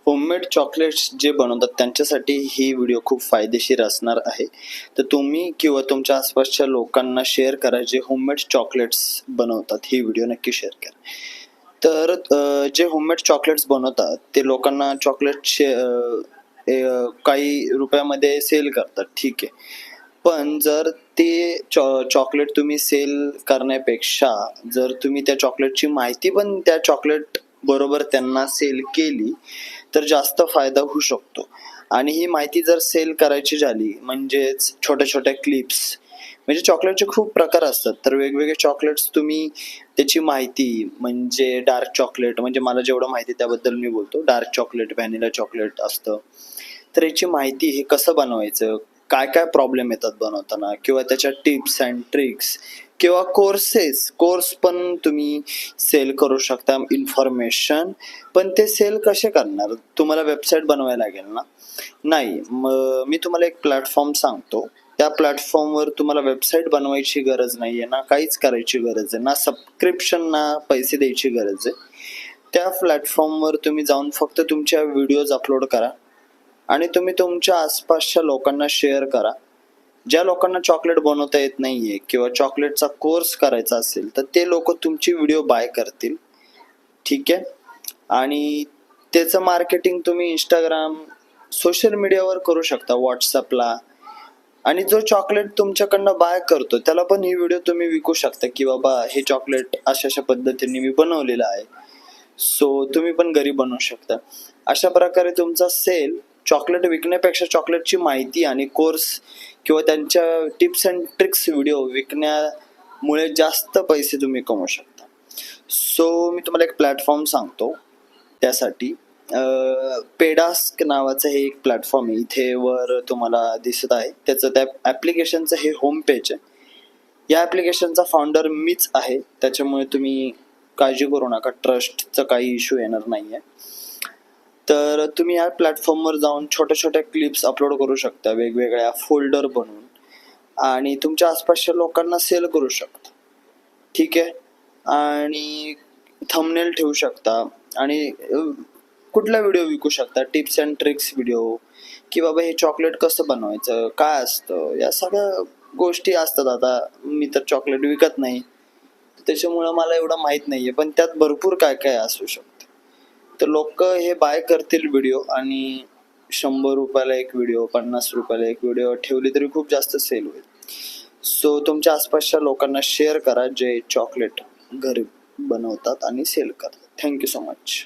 Homemade chocolates जे बनवतात त्यांच्यासाठी ही व्हिडिओ खूप फायदेशीर असणार आहे. तर तुम्ही किंवा तुमच्या आसपासच्या लोकांना शेअर करा जे होममेड चॉकलेट्स बनवतात. ही व्हिडिओ नक्की शेअर करा. तर जे होममेड चॉकलेट्स बनवतात ते लोकांना चॉकलेटचे काही रुपयामध्ये सेल करतात, ठीक आहे. पण जर ते चॉकलेट तुम्ही सेल करण्यापेक्षा जर तुम्ही त्या चॉकलेटची माहिती पण त्या चॉकलेट बरोबर त्यांना सेल केली तर जास्त फायदा होऊ शकतो. आणि ही माहिती जर सेल करायची झाली म्हणजेच छोट्या-छोट्या क्लिप्स म्हणजे चॉकलेटचे खूप प्रकार असतात. तर वेगवेगळे चॉकलेट्स तुम्ही त्याची माहिती म्हणजे डार्क चॉकलेट म्हणजे मला जेवढं माहिती आहे त्याबद्दल मी बोलतो. डार्क चॉकलेट, व्हॅनिला चॉकलेट असतं. तर याची माहिती हे कसं बनवायचं, काय-काय प्रॉब्लेम येतात बनवताना किंवा त्याच्या टिप्स अँड ट्रिक्स किंवा कोर्स पण तुम्ही सेल करू शकता इन्फॉर्मेशन. पण ते सेल कसे करणार? तुम्हाला वेबसाईट बनवायला लागेल ना? नाही. मग मी तुम्हाला एक प्लॅटफॉर्म सांगतो. त्या प्लॅटफॉर्मवर तुम्हाला वेबसाईट बनवायची गरज नाहीये ना काहीच करायची गरज आहे. ना सबस्क्रिप्शन ना पैसे द्यायची गरज आहे. त्या प्लॅटफॉर्मवर तुम्ही जाऊन फक्त तुमच्या व्हिडिओज अपलोड करा आणि तुम्ही तुमच्या आसपासच्या लोकांना शेअर करा. ज्या लोकांना चॉकलेट बनवता येत नाहीये किंवा चॉकलेटचा कोर्स करायचा असेल तर ते लोक तुमची व्हिडिओ बाय करतील, ठीक आहे. आणि त्याचं मार्केटिंग तुम्ही इंस्टाग्राम सोशल मीडियावर करू शकता, व्हॉट्सअपला. आणि जो चॉकलेट तुमच्याकडनं बाय करतो त्याला पण ही व्हिडिओ तुम्ही विकू शकता की बाबा हे चॉकलेट अशा पद्धतीने मी बनवलेलं आहे, सो तुम्ही पण घरी बनवू शकता. अशा प्रकारे तुमचा सेल चॉकलेट विकण्यापेक्षा चॉकलेटची माहिती आणि कोर्स किंवा त्यांच्या टिप्स अँड ट्रिक्स व्हिडिओ विकण्यामुळे जास्त पैसे तुम्ही कमवू शकता. सो मी तुम्हाला एक प्लॅटफॉर्म सांगतो त्यासाठी. पेडास्क नावाचं हे एक प्लॅटफॉर्म आहे. इथे वर तुम्हाला दिसत आहे त्याचं त्या ॲप्लिकेशनचं हे होम पेज आहे. या ॲप्लिकेशनचा फाउंडर मीच आहे, त्याच्यामुळे तुम्ही काळजी करू नका, ट्रस्टचा काही इश्यू येणार नाही आहे. तर तुम्ही या प्लॅटफॉर्मवर जाऊन छोट्या-छोट्या क्लिप्स अपलोड करू शकता वेगवेगळ्या फोल्डर बनवून आणि तुमच्या आसपासच्या लोकांना सेल करू शकता, ठीक आहे. आणि थंबनेल ठेवू शकता आणि कुठला व्हिडिओ विकू शकता, टिप्स अँड ट्रिक्स व्हिडिओ की बाबा हे चॉकलेट कसं बनवायचं, काय असतं, या सगळ्या गोष्टी असतात. आता मी तर चॉकलेट विकत नाही त्याच्यामुळं मला एवढं माहीत नाहीये, पण त्यात भरपूर काय-काय असू शकतं. तर लोक हे बाय करतील व्हिडिओ आणि ₹100 एक व्हिडिओ, ₹50 एक व्हिडिओ ठेवली तरी खूप जास्त सेल होईल. सो तुमच्या आसपासच्या लोकांना शेअर करा जे चॉकलेट घरी बनवतात आणि सेल करतात. Thank you so much.